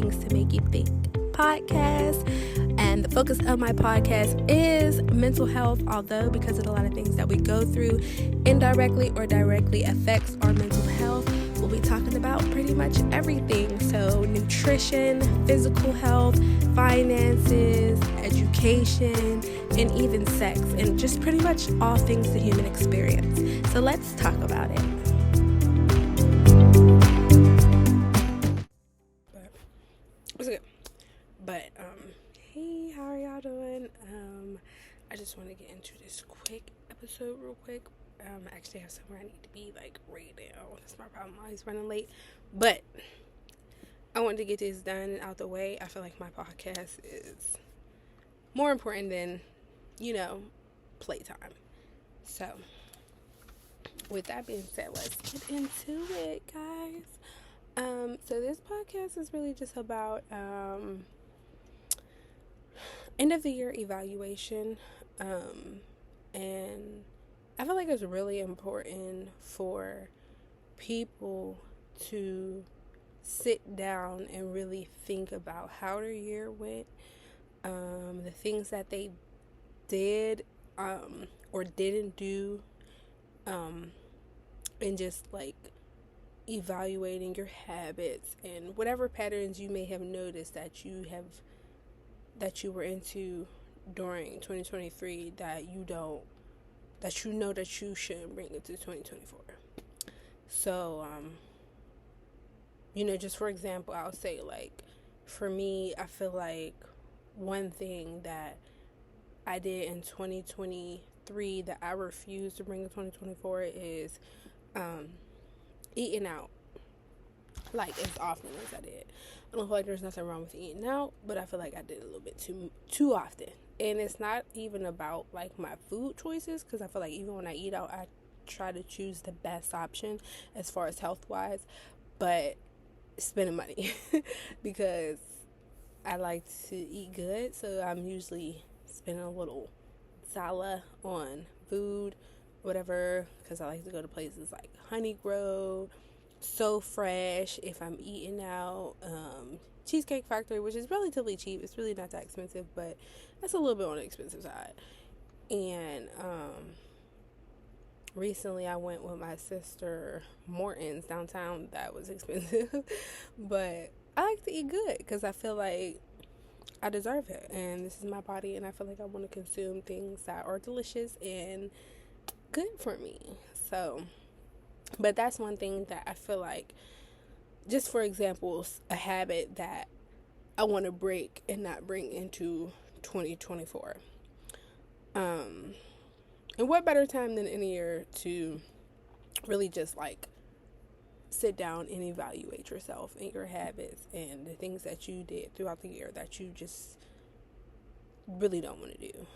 Things to Make You Think podcast. And the focus of my podcast is mental health, although because of a lot of things that we go through indirectly or directly affects our mental health, we'll be talking about pretty much everything. So nutrition, physical health, finances, education, and even sex, and just pretty much all things the human experience. So let's talk about it. Hey, how are y'all doing? I just want to get into this quick episode real quick. I actually have somewhere I need to be like right now. That's my problem. I'm always running late, but I wanted to get this done and out the way. I feel like my podcast is more important than, playtime. So with that being said, let's get into it, guys. So this podcast is really just about end of the year evaluation, and I feel like it's really important for people to sit down and really think about how their year went, the things that they did or didn't do, and just like evaluating your habits and whatever patterns you may have noticed that you were into during 2023 that you shouldn't bring into 2024. So just for example, I'll say, like, for me, I feel like one thing that I did in 2023 that I refuse to bring in 2024 is eating out, like, as often as I did. I don't feel like there's nothing wrong with eating out, but I feel like I did a little bit too often. And it's not even about like my food choices, because I feel like even when I eat out, I try to choose the best option as far as health wise, but spending money because I like to eat good, so I'm usually spending a little dollar on food, whatever, because I like to go to places like Honey Grove, So Fresh if I'm eating out, Cheesecake Factory, which is relatively cheap. It's really not that expensive, but that's a little bit on the expensive side. And recently I went with my sister Morton's downtown. That was expensive but I like to eat good because I feel like I deserve it, and this is my body, and I feel like I want to consume things that are delicious and good for me. So, but that's one thing that I feel like, just for example, a habit that I want to break and not bring into 2024. And what better time than any year to really just like sit down and evaluate yourself and your habits and the things that you did throughout the year that you just really don't want to do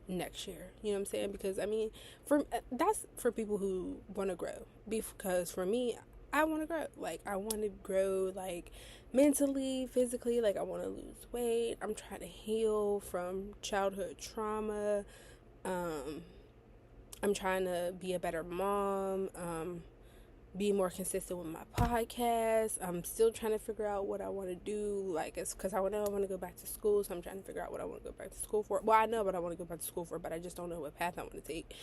next year. You know what I'm saying? Because I mean, that's for people who want to grow. Because for me, I want to grow. Like, I want to grow, like, mentally, physically. Like, I want to lose weight. I'm trying to heal from childhood trauma. I'm trying to be a better mom. Be more consistent with my podcast. I'm still trying to figure out what I want to do. Like, it's because I know I want to go back to school, so I'm trying to figure out what I want to go back to school for. Well, I know what I want to go back to school for, but I just don't know what path I want to take.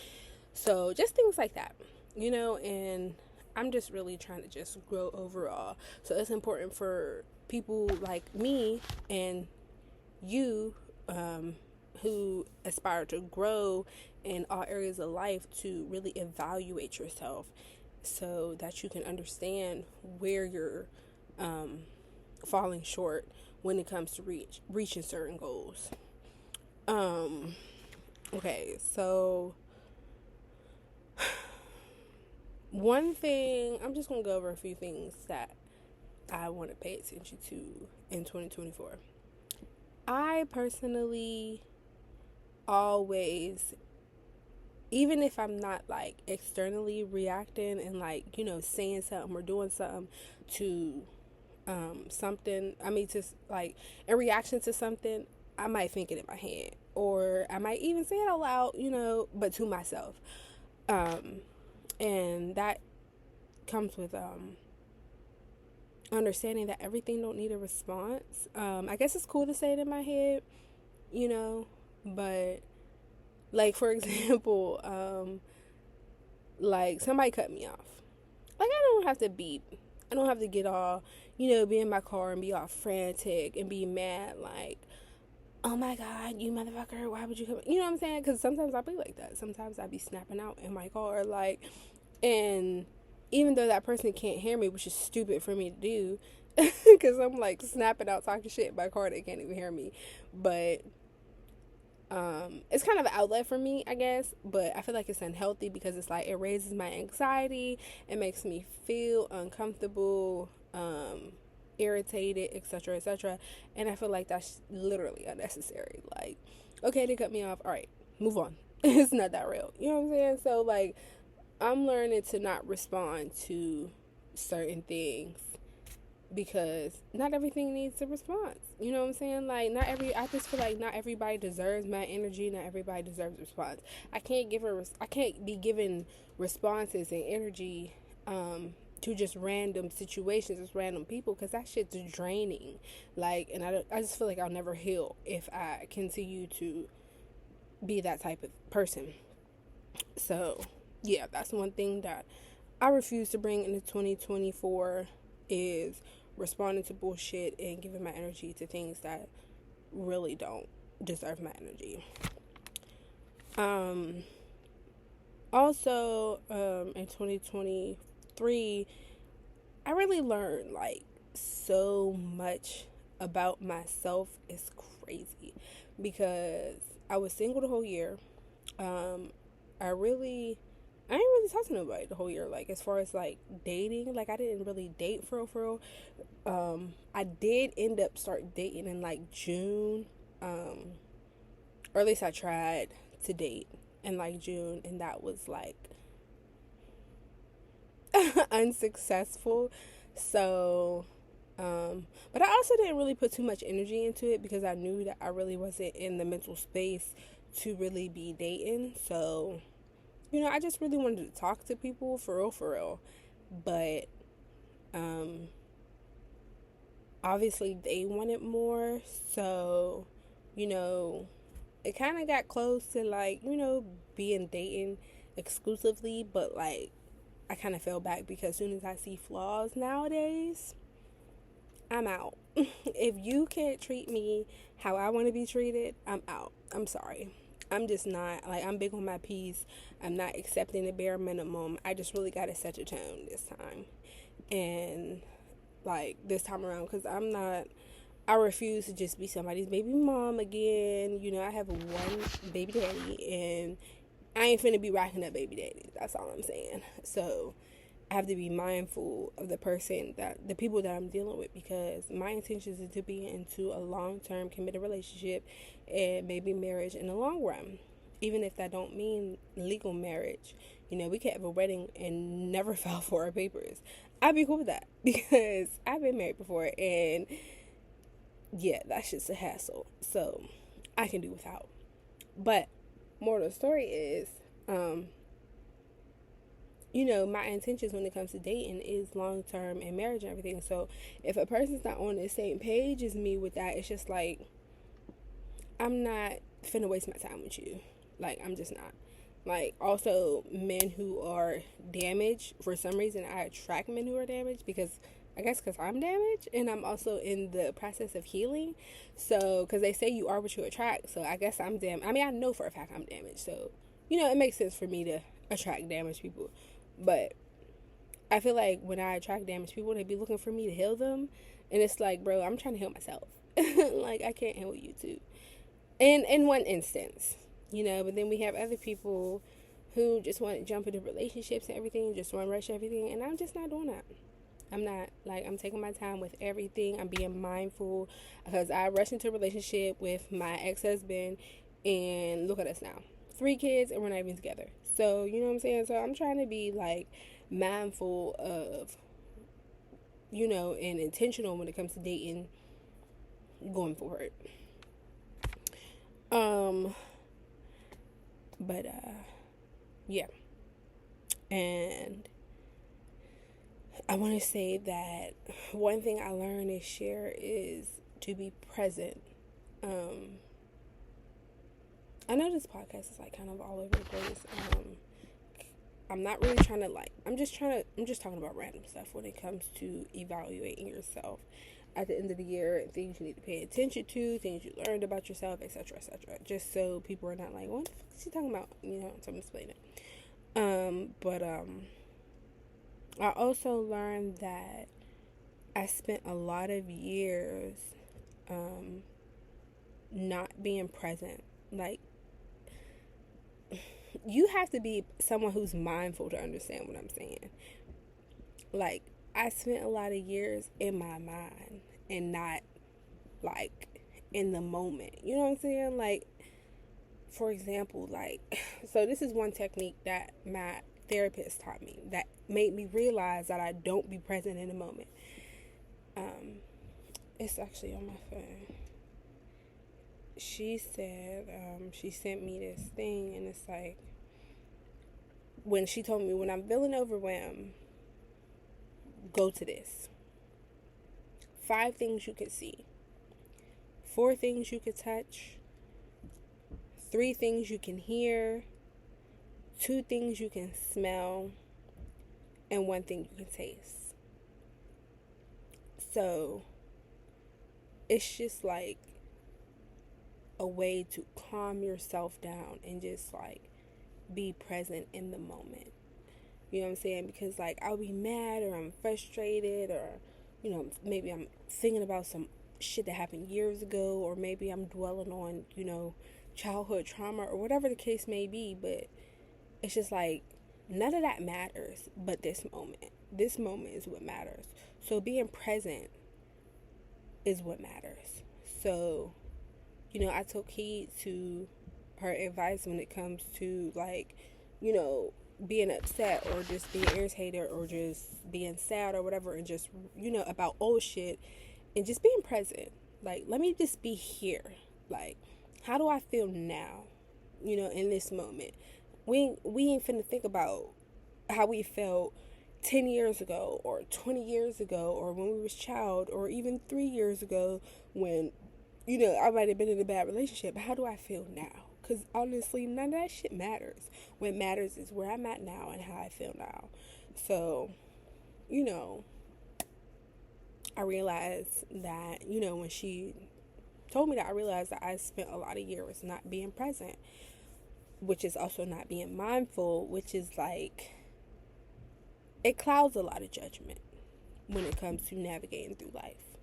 So just things like that, and I'm just really trying to just grow overall. So it's important for people like me and you, who aspire to grow in all areas of life, to really evaluate yourself, so that you can understand where you're falling short when it comes to reaching certain goals. Okay, so one thing, I'm just going to go over a few things that I want to pay attention to in 2024. I personally always, even if I'm not like externally reacting and like, saying something or doing something to something, just like in reaction to something, I might think it in my head, or I might even say it out loud, but to myself. And that comes with understanding that everything don't need a response. I guess it's cool to say it in my head, you know, but like for example, like somebody cut me off. Like I don't have to beep. I don't have to get all, be in my car and be all frantic and be mad like, oh my God, you motherfucker, why would you come? You know what I'm saying? Because sometimes I'll be like that. Sometimes I'll be snapping out in my car, like, and even though that person can't hear me, which is stupid for me to do, because I'm like snapping out, talking shit in my car, they can't even hear me. But it's kind of an outlet for me, I guess, but I feel like it's unhealthy because it's like it raises my anxiety, it makes me feel uncomfortable, irritated, etc., etc., and I feel like that's literally unnecessary. Like, okay, they cut me off, all right, move on. It's not that real, you know what I'm saying? So like, I'm learning to not respond to certain things because not everything needs a response. You know what I'm saying? Like I just feel like not everybody deserves my energy. Not everybody deserves a response. I can't I can't be giving responses and energy to just random situations, just random people, because that shit's draining. Like, and I just feel like I'll never heal if I continue to be that type of person. So yeah, that's one thing that I refuse to bring into 2024 is responding to bullshit and giving my energy to things that really don't deserve my energy. Also, in 2023, I really learned like so much about myself. It's crazy because I was single the whole year. I ain't really talk to nobody the whole year. Like, as far as like dating, like I didn't really date for real. I did end up start dating in like June, or at least I tried to date in like June, and that was like unsuccessful. So, but I also didn't really put too much energy into it because I knew that I really wasn't in the mental space to really be dating. So, I just really wanted to talk to people for real. But obviously they wanted more. So, it kind of got close to like, being dating exclusively. But like, I kind of fell back because as soon as I see flaws nowadays, I'm out. If you can't treat me how I want to be treated, I'm out. I'm sorry. I'm just not, like, I'm big on my peace. I'm not accepting the bare minimum. I just really got to set the tone this time. And, like, this time around, because I refuse to just be somebody's baby mom again. I have one baby daddy, and I ain't finna be racking up baby daddies. That's all I'm saying. So, I have to be mindful of the people that I'm dealing with, because my intentions is to be into a long-term committed relationship and maybe marriage in the long run. Even if that don't mean legal marriage, we could have a wedding and never file for our papers. I'd be cool with that because I've been married before, and yeah, that's just a hassle. So I can do without. But moral of the story is, my intentions when it comes to dating is long term and marriage and everything. So if a person's not on the same page as me with that, it's just like, I'm not finna waste my time with you. Like, I'm just not. Like, also, men who are damaged, for some reason, I attract men who are damaged because I'm damaged, and I'm also in the process of healing. So, because they say you are what you attract, so I guess I'm damaged. I mean, I know for a fact I'm damaged, so, it makes sense for me to attract damaged people. But I feel like when I attract damaged people, they be looking for me to heal them, and it's like, bro, I'm trying to heal myself. Like, I can't heal you too. In one instance, but then we have other people who just want to jump into relationships and everything, just want to rush everything, and I'm just not doing that. I'm not. Like, I'm taking my time with everything. I'm being mindful, because I rushed into a relationship with my ex-husband, and look at us now. 3 kids, and we're not even together. So, you know what I'm saying? So I'm trying to be, like, mindful of, and intentional when it comes to dating going forward. But yeah. And I want to say that one thing I learned this year is to be present. Um, I know this podcast is like kind of all over the place. I'm not really trying to I'm just talking about random stuff when it comes to evaluating yourself at the end of the year, things you need to pay attention to, things you learned about yourself, etc., etc. Just so people are not like, what the fuck is he talking about? So I'm explaining it. But I also learned that I spent a lot of years not being present. Like, you have to be someone who's mindful to understand what I'm saying. Like, I spent a lot of years in my mind and not like in the moment. You know what I'm saying? Like, for example, so this is one technique that my therapist taught me that made me realize that I don't be present in the moment. It's actually on my phone. She said, she sent me this thing, and it's like, when she told me, when I'm feeling overwhelmed, go to this. 5 things you could see. 4 things you could touch. 3 things you can hear. 2 things you can smell. And 1 thing you can taste. So, it's just like a way to calm yourself down and just like be present in the moment. You know what I'm saying? Because like I'll be mad or I'm frustrated or maybe I'm thinking about some shit that happened years ago, or maybe I'm dwelling on, childhood trauma or whatever the case may be, but it's just like none of that matters but this moment. This moment is what matters. So being present is what matters. So, I took heed to her advice when it comes to being upset or just being irritated or just being sad or whatever, and just about old shit, and just being present. Like, let me just be here. Like, how do I feel now, in this moment? We ain't finna think about how we felt 10 years ago or 20 years ago or when we was child or even 3 years ago when I might have been in a bad relationship. How do I feel now? Because honestly, none of that shit matters. What matters is where I'm at now and how I feel now. So, I realized that, when she told me that, I realized that I spent a lot of years not being present, which is also not being mindful, which is like, it clouds a lot of judgment when it comes to navigating through life.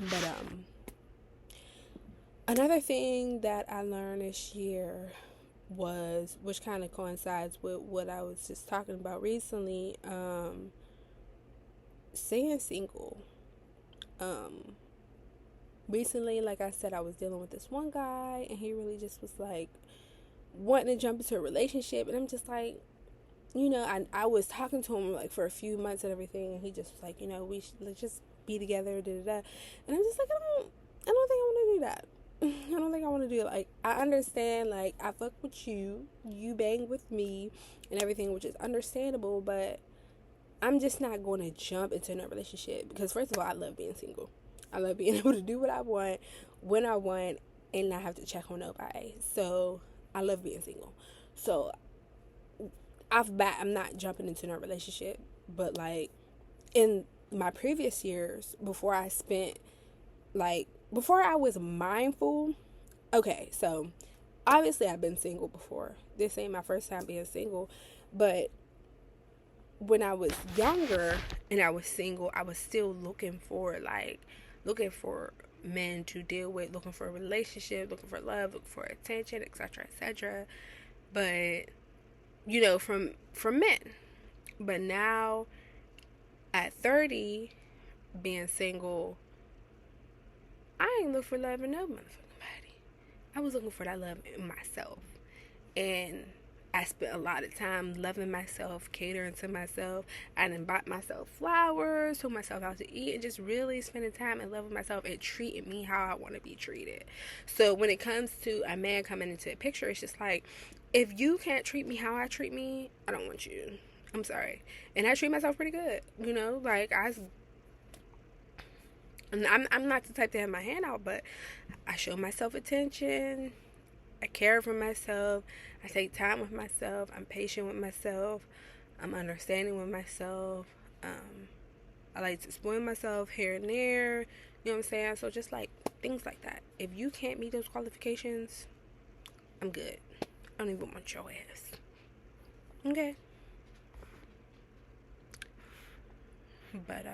But, another thing that I learned this year was, which kind of coincides with what I was just talking about recently, staying single. Recently, like I said, I was dealing with this one guy, and he really just was like wanting to jump into a relationship, and I'm just like, I was talking to him like for a few months and everything, and he just was like, we should just be together, da da da. And I'm just like, I don't think I want to do that. I don't think I want to do it. Like, I understand, like, I fuck with you bang with me and everything, which is understandable, but I'm just not going to jump into a relationship because, first of all, I love being single. I love being able to do what I want when I want and not have to check on nobody. So I love being single. So I'm not jumping into a relationship. But like in my previous years, before I was mindful. Okay, so obviously I've been single before. This ain't my first time being single, but when I was younger and I was single, I was still looking for men to deal with, looking for a relationship, looking for love, looking for attention, etc., etc. But from men. But now at 30, being single, I ain't look for love in no motherfucking body. I was looking for that love in myself. And I spent a lot of time loving myself, catering to myself. I done bought myself flowers, took myself out to eat, and just really spending time and loving myself and treating me how I want to be treated. So when it comes to a man coming into the picture, it's just like, if you can't treat me how I treat me, I don't want you. I'm sorry. And I treat myself pretty good. You know, like I'm not the type to have my hand out, but I show myself attention. I care for myself. I take time with myself. I'm patient with myself. I'm understanding with myself. Um, I like to spoil myself here and there. You know what I'm saying? So just like things like that. If you can't meet those qualifications, I'm good. I don't even want your ass. Okay. But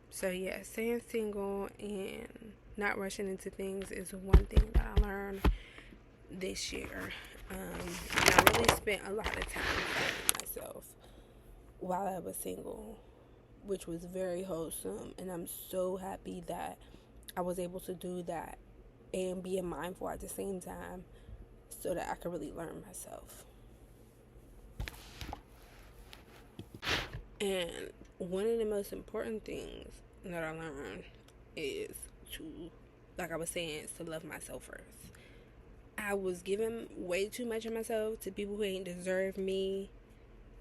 so yeah, staying single and not rushing into things is one thing that I learned this year. And I really spent a lot of time finding myself while I was single, which was very wholesome. And I'm so happy that I was able to do that and being mindful at the same time so that I could really learn myself. And one of the most important things that I learned is to, like I was saying, is to love myself first. I was giving way too much of myself to people who ain't deserve me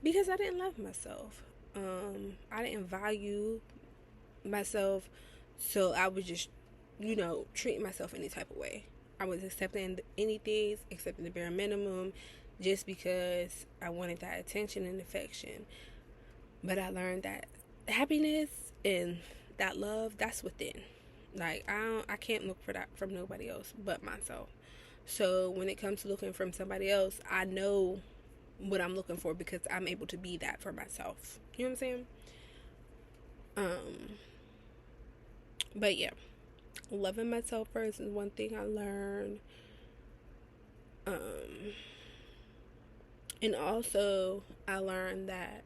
because I didn't love myself. I didn't value myself, so I was just, treating myself any type of way. I was accepting anything, accepting the bare minimum, just because I wanted that attention and affection. But I learned that happiness and that love, that's within. Like I can't look for that from nobody else but myself. So when it comes to looking from somebody else, I know what I'm looking for because I'm able to be that for myself. You know what I'm saying? But yeah, loving myself first is one thing I learned. And also I learned that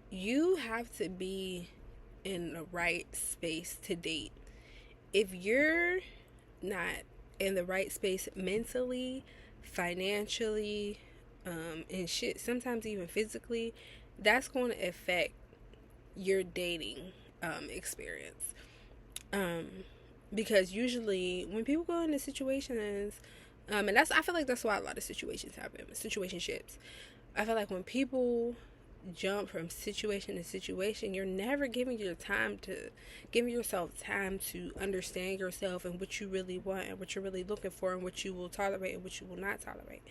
you have to be in the right space to date. If you're not in the right space mentally, financially, and shit, sometimes even physically, that's going to affect your dating experience. Because usually when people go into situations, and I feel like that's why a lot of situations happen, situationships. I feel like when people jump from situation to situation, you're never giving yourself time to understand yourself and what you really want and what you're really looking for and what you will tolerate and what you will not tolerate.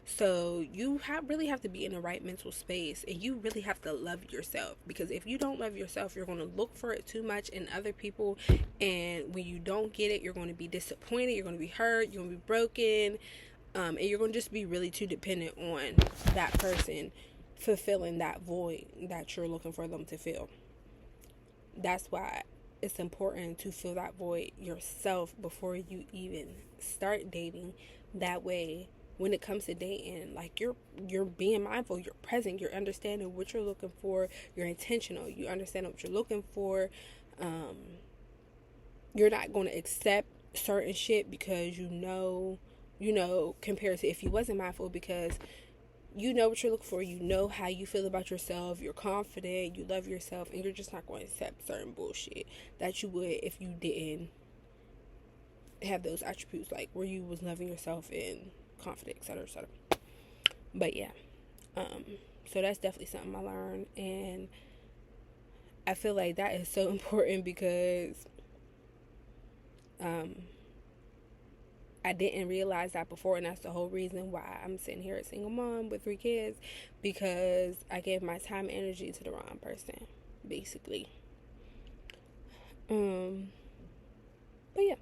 So you really have to be in the right mental space, and you really have to love yourself, because if you don't love yourself, you're going to look for it too much in other people, and when you don't get it, you're going to be disappointed, you're going to be hurt, you're going to be broken, and you're going to just be really too dependent on that person fulfilling that void that you're looking for them to fill. That's why it's important to fill that void yourself before you even start dating. That way, when it comes to dating, like you're being mindful, you're present, you're understanding what you're looking for, you're intentional, you understand what you're looking for. You're not going to accept certain shit because compared to if you wasn't mindful, because you know what you're looking for, you know how you feel about yourself, you're confident, you love yourself, and you're just not going to accept certain bullshit that you would if you didn't have those attributes, like where you was loving yourself and confident, etc., etc. But yeah, so that's definitely something I learned, and I feel like that is so important because I didn't realize that before, and that's the whole reason why I'm sitting here a single mom with 3 kids, because I gave my time and energy to the wrong person, basically. But yeah.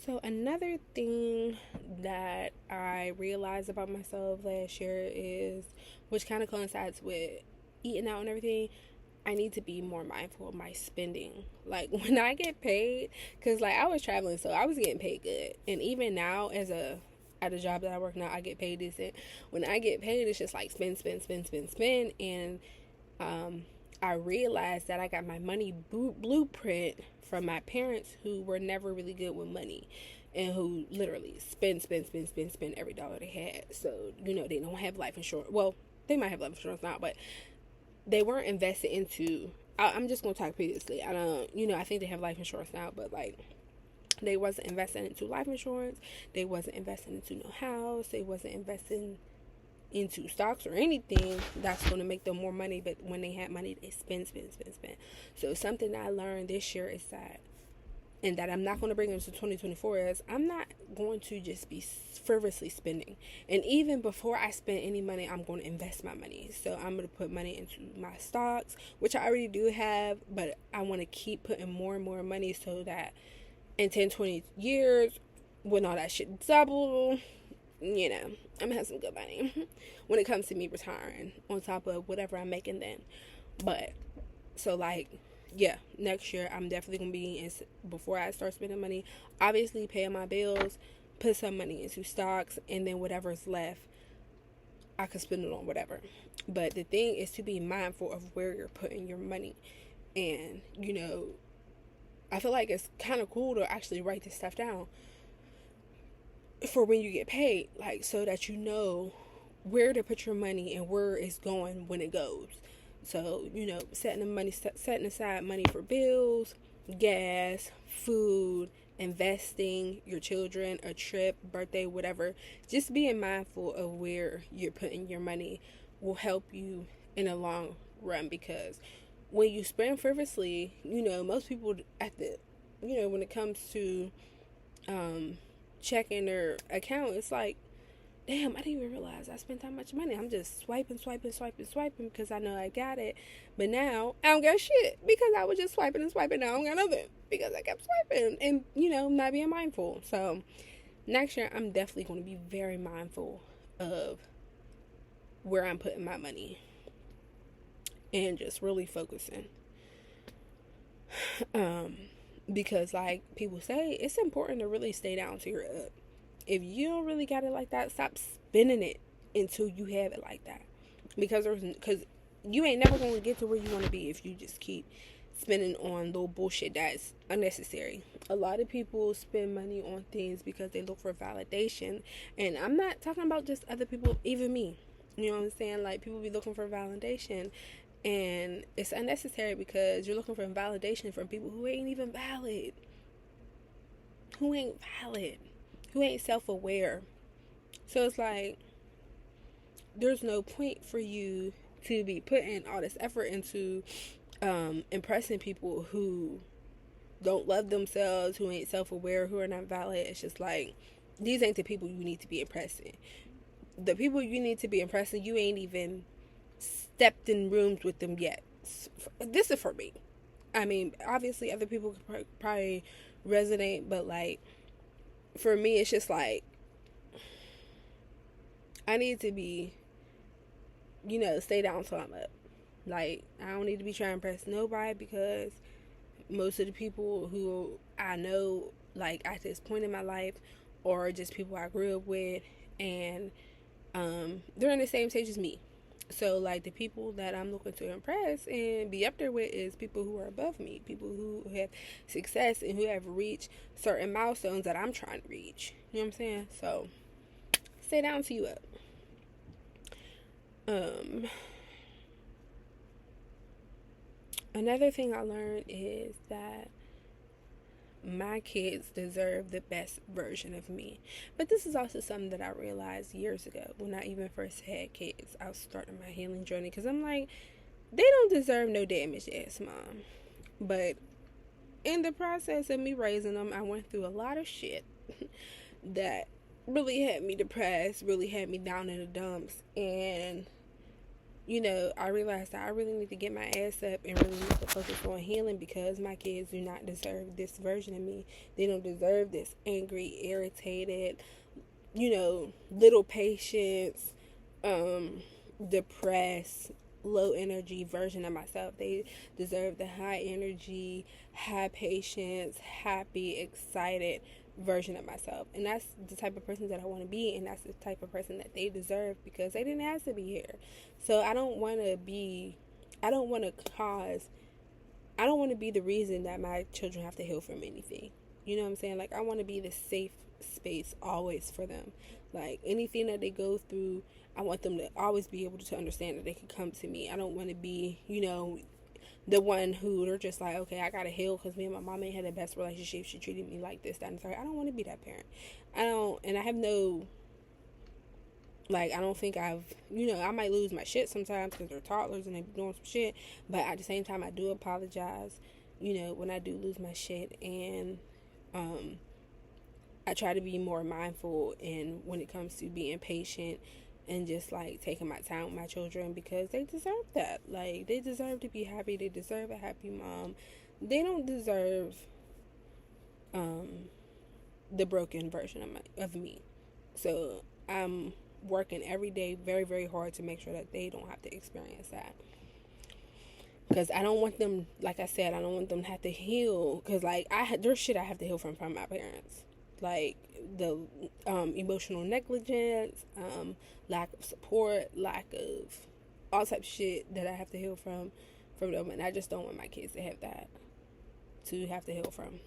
So another thing that I realized about myself last year is, which kind of coincides with eating out and everything, I need to be more mindful of my spending. Like when I get paid, because like I was traveling, so I was getting paid good, and even now at a job that I work now, I get paid decent. When I get paid, it's just like spend, and I realized that I got my money blueprint from my parents, who were never really good with money, and who literally spend every dollar they had. So they don't have life insurance. Well, they might have life insurance now, but they weren't invested into. I'm just gonna talk previously. I don't, I think they have life insurance now, but like they wasn't investing into life insurance. They wasn't investing into no house. They wasn't investing into stocks or anything that's going to make them more money. But when they have money, they spend, spend, spend, spend. So something I learned this year is that, and that I'm not going to bring into 2024, is I'm not going to just be frivolously spending. And even before I spend any money, I'm going to invest my money. So I'm going to put money into my stocks, which I already do have, but I want to keep putting more and more money so that in 10, 20 years, when all that shit double, I'm going to have some good money when it comes to me retiring on top of whatever I'm making then. But, so yeah, next year I'm definitely going to be, before I start spending money, obviously paying my bills, put some money into stocks, and then whatever's left, I could spend it on whatever. But the thing is to be mindful of where you're putting your money. And, I feel like it's kind of cool to actually write this stuff down for when you get paid, so that you know where to put your money and where it's going when it goes. So, setting aside money for bills, gas, food, investing, your children, a trip, birthday, whatever. Just being mindful of where you're putting your money will help you in the long run, because when you spend frivolously, most people when it comes to checking their account, it's like, damn, I didn't even realize I spent that much money. I'm just swiping because I know I got it. But now I don't got shit because I was just swiping and swiping. Now I don't got nothing because I kept swiping and, not being mindful. So next year, I'm definitely going to be very mindful of where I'm putting my money and just really focusing. Because people say, it's important to really stay down till you're up. If you don't really got it like that, stop spending it until you have it like that. Because you ain't never going to get to where you want to be if you just keep spending on little bullshit that's unnecessary. A lot of people spend money on things because they look for validation. And I'm not talking about just other people, even me. You know what I'm saying? People be looking for validation. And it's unnecessary because you're looking for validation from people who ain't even valid. Who ain't self-aware. So it's there's no point for you to be putting all this effort into impressing people who don't love themselves, who ain't self-aware, who are not valid. It's just these ain't the people you need to be impressing. The people you need to be impressing, you ain't even stepped in rooms with them yet. This is for me. I mean, obviously other people could probably resonate, but for me, it's just I need to be, stay down till I'm up. I don't need to be trying to impress nobody, because most of the people who I know, at this point in my life, or just people I grew up with, and they're in the same stage as me. So, the people that I'm looking to impress and be up there with is people who are above me, people who have success and who have reached certain milestones that I'm trying to reach. You know what I'm saying? So, stay down till you up. Another thing I learned is that my kids deserve the best version of me. But this is also something that I realized years ago when I even first had kids. I was starting my healing journey, because I'm they don't deserve no damaged ass mom. But in the process of me raising them, I went through a lot of shit that really had me depressed, really had me down in the dumps. And I realized that I really need to get my ass up and really need to focus on healing, because my kids do not deserve this version of me. They don't deserve this angry, irritated, little patience, depressed, low energy version of myself. They deserve the high energy, high patience, happy, excited version of myself. And that's the type of person that I want to be, and that's the type of person that they deserve, because they didn't have to be here. So I don't want to be the reason that my children have to heal from anything. You know what I'm saying? I want to be the safe space always for them. Anything that they go through, I want them to always be able to understand that they can come to me. I don't want to be, the one who they're just okay, I gotta heal because me and my mom ain't had the best relationship. She treated me like this, that, and the third. I don't want to be that parent. I have no Like, I don't think I might lose my shit sometimes because they're toddlers and they be doing some shit. But at the same time, I do apologize, when I do lose my shit. And I try to be more mindful in when it comes to being patient and just like taking my time with my children, because they deserve that. Like, they deserve to be happy. They deserve a happy mom. They don't deserve the broken version of me. So I'm working every day very, very hard to make sure that they don't have to experience that. Because I don't want them, like I said, I don't want them to have to heal. Because, like, there's shit I have to heal from my parents. Like, the emotional negligence, lack of support, lack of all types of shit that I have to heal from them. And I just don't want my kids to have that, to have to heal from.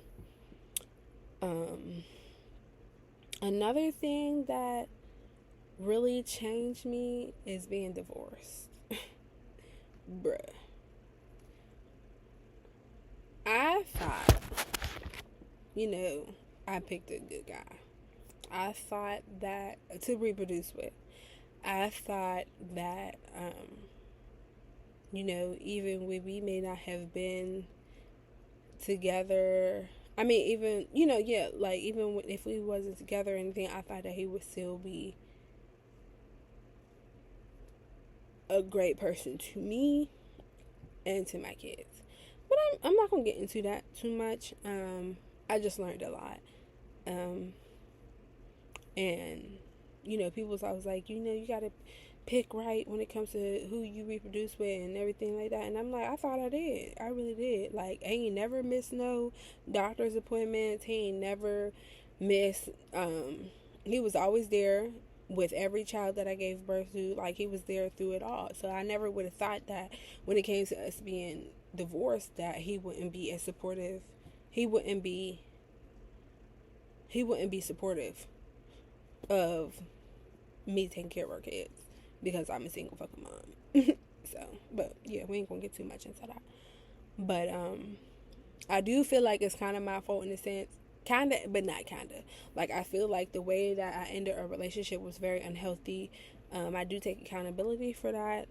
Another thing that really changed me is being divorced. Bruh. I thought, I picked a good guy. I thought that, to reproduce with, I thought that, even when we may not have been together, I mean, even, like, even if we wasn't together or anything, I thought that he would still be a great person to me and to my kids. But I'm not going to get into that too much. I just learned a lot. And, people was always like, you got to pick right when it comes to who you reproduce with and everything like that. And I'm like, I thought I did. I really did. Like, I ain't never missed no doctor's appointments. He ain't never missed, he was always there with every child that I gave birth to. Like, he was there through it all. So I never would have thought that when it came to us being divorced that he wouldn't be as supportive. He wouldn't be supportive of me taking care of our kids, because I'm a single fucking mom. So, but yeah, we ain't gonna get too much into that. But I do feel like it's kind of my fault in a sense, kind of, but not kind of. Like, I feel like the way that I ended a relationship was very unhealthy. I do take accountability for that.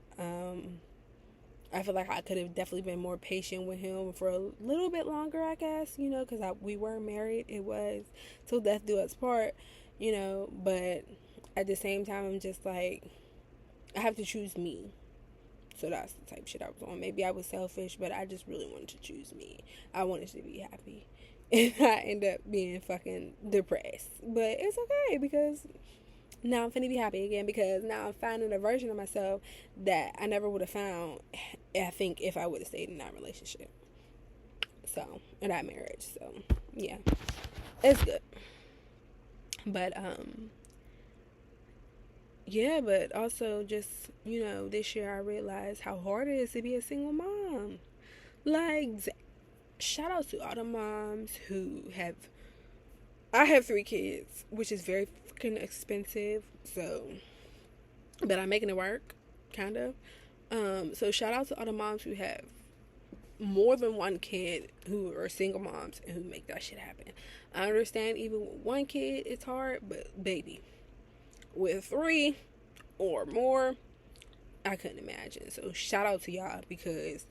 I feel like I could have definitely been more patient with him for a little bit longer, I guess, because we were married. It was till death do us part, but at the same time, I'm just like, I have to choose me. So that's the type of shit I was on. Maybe I was selfish, but I just really wanted to choose me. I wanted to be happy. And I end up being fucking depressed. But it's okay, because now I'm finna be happy again, because now I'm finding a version of myself that I never would have found, I think, if I would have stayed in that relationship. So, in that marriage. So, yeah. It's good. But, yeah, but also just, this year I realized how hard it is to be a single mom. Like, shout out to all the moms who have, I have 3 kids, which is very fucking expensive, so, but I'm making it work, kind of. So shout out to all the moms who have more than one kid, who are single moms and who make that shit happen. I understand even with 1 kid it's hard, but baby, with 3 or more, I couldn't imagine. So shout out to y'all, because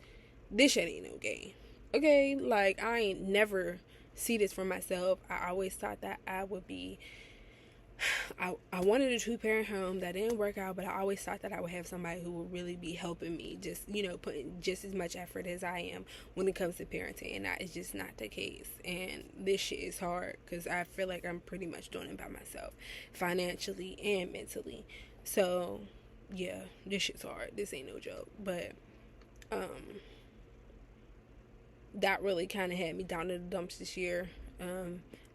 this shit ain't no game. Okay, like, I ain't never see this for myself. I always thought that I would be, I wanted a 2-parent home. That didn't work out, but I always thought that I would have somebody who would really be helping me, just, putting just as much effort as I am when it comes to parenting, and that is just not the case. And this shit is hard, because I feel like I'm pretty much doing it by myself, financially and mentally. So, yeah, this shit's hard. This ain't no joke. But, that really kind of had me down to the dumps this year.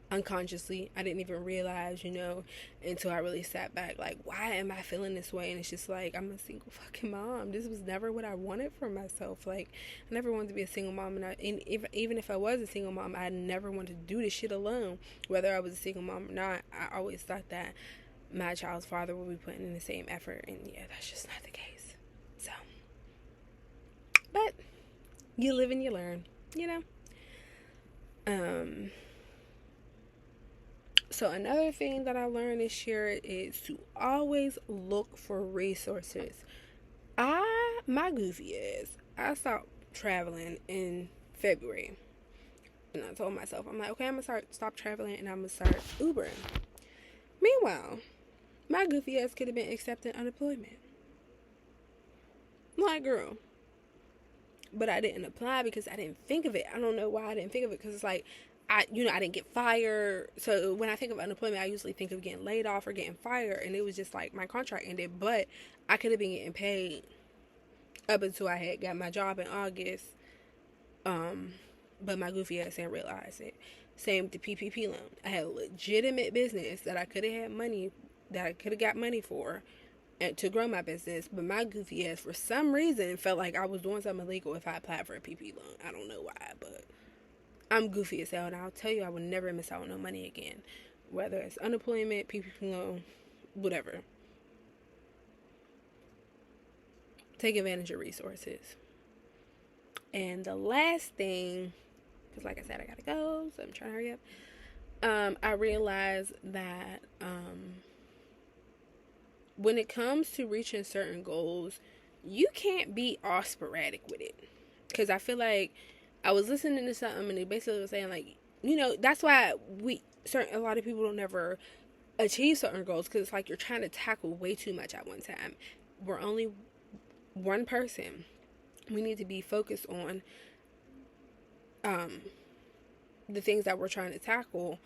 Unconsciously, I didn't even realize, until I really sat back, like, why am I feeling this way? And it's just like, I'm a single fucking mom. This was never what I wanted for myself. Like, I never wanted to be a single mom, and even if I was a single mom, I never wanted to do this shit alone. Whether I was a single mom or not, I always thought that my child's father would be putting in the same effort, and yeah, that's just not the case. So, but you live and you learn, So another thing that I learned this year is to always look for resources. My goofy is, I stopped traveling in February. And I told myself, I'm like, okay, I'm gonna stop traveling and I'm gonna start Ubering. Meanwhile, my goofy ass could have been accepting unemployment. Like, girl. But I didn't apply because I didn't think of it. I don't know why I didn't think of it, because it's like, I didn't get fired. So when I think of unemployment, I usually think of getting laid off or getting fired, and it was just like my contract ended. But I could have been getting paid up until I had got my job in August. But my goofy ass didn't realize it. Same with the PPP loan. I had a legitimate business that I could have had money, that I could have got money for, and to grow my business, but my goofy ass, for some reason, felt like I was doing something illegal if I applied for a PP loan. I don't know why, but I'm goofy as hell, and I'll tell you, I would never miss out on no money again, whether it's unemployment, PPP loan, whatever. Take advantage of resources. And the last thing, because like I said, I gotta go, so I'm trying to hurry up. I realized that when it comes to reaching certain goals, you can't be all sporadic with it. Because I feel like I was listening to something and it basically was saying, like, that's why a lot of people don't never achieve certain goals, because it's like you're trying to tackle way too much at one time. We're only one person. We need to be focused on the things that we're trying to tackle,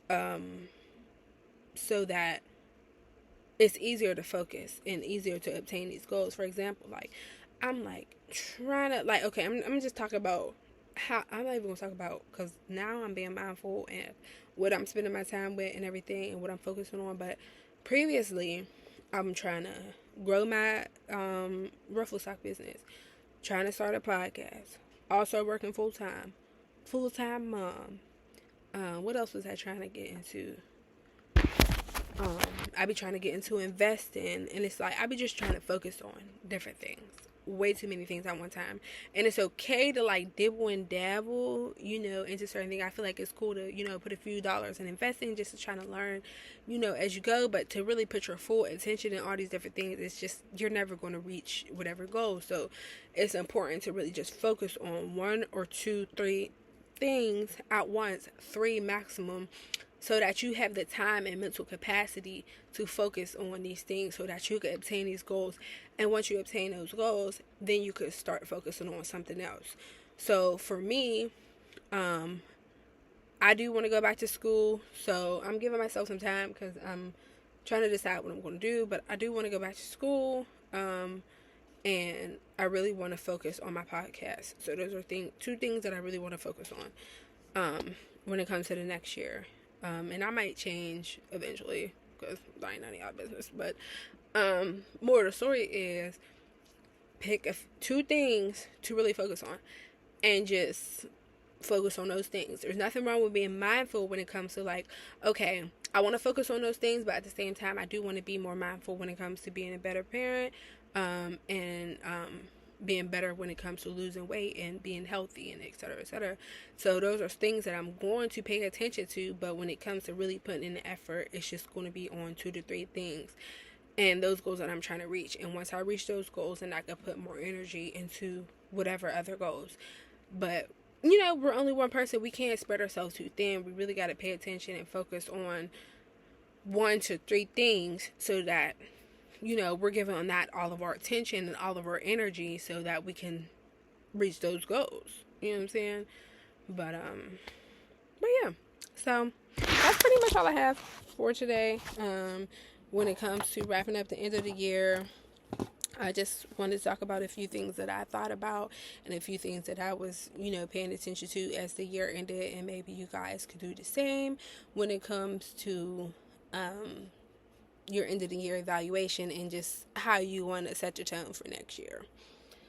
so that it's easier to focus and easier to obtain these goals. For example, like, I'm like trying to, like, okay, I'm just talking about how, I'm not even gonna talk about, because now I'm being mindful and what I'm spending my time with and everything and what I'm focusing on. But previously, I'm trying to grow my ruffle sock business, trying to start a podcast, also working full-time mom. What else was I trying to get into? I be trying to get into investing, and it's like I be just trying to focus on different things, way too many things at one time. And it's okay to like dibble and dabble, into certain things. I feel like it's cool to, put a few dollars in investing just to try to learn, as you go. But to really put your full attention in all these different things, it's just, you're never going to reach whatever goal. So it's important to really just focus on 1 or 2, 3 things at once, 3 maximum, so that you have the time and mental capacity to focus on these things so that you can obtain these goals. And once you obtain those goals, then you could start focusing on something else. So for me, I do want to go back to school, so I'm giving myself some time because I'm trying to decide what I'm going to do. But I do want to go back to school, and I really want to focus on my podcast. So those are 2 things that I really want to focus on when it comes to the next year. And I might change eventually, because that ain't none of y'all business. But more of the story is, pick 2 things to really focus on, and just focus on those things. There's nothing wrong with being mindful when it comes to, like, okay, I want to focus on those things, but at the same time, I do want to be more mindful when it comes to being a better parent, and being better when it comes to losing weight and being healthy, and et cetera, et cetera. So those are things that I'm going to pay attention to, but when it comes to really putting in the effort, it's just going to be on 2 to 3 things, and those goals that I'm trying to reach. And once I reach those goals, then I can put more energy into whatever other goals. But we're only one person. We can't spread ourselves too thin. We really got to pay attention and focus on 1 to 3 things, so that we're giving on that all of our attention and all of our energy, so that we can reach those goals. You know what I'm saying? But yeah. So that's pretty much all I have for today. When it comes to wrapping up the end of the year, I just wanted to talk about a few things that I thought about, and a few things that I was, paying attention to as the year ended, and maybe you guys could do the same when it comes to your end of the year evaluation, and just how you want to set your tone for next year.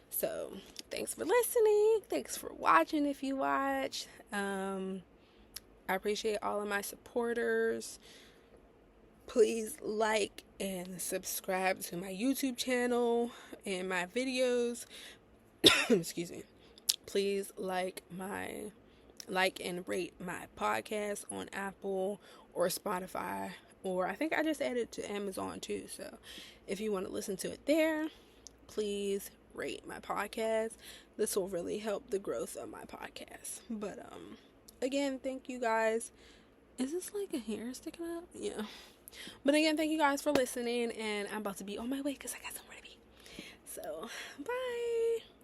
So thanks for listening. Thanks for watching if you watch. I appreciate all of my supporters. Please like and subscribe to my YouTube channel and my videos. Excuse me. Please like my like and rate my podcast on Apple or Spotify, or I think I just added to Amazon too. So if you want to listen to it there, please rate my podcast. This will really help the growth of my podcast. But again, thank you guys. Is this like a hair sticking up? Yeah. But again, thank you guys for listening, and I'm about to be on my way because I got somewhere to be. So, bye.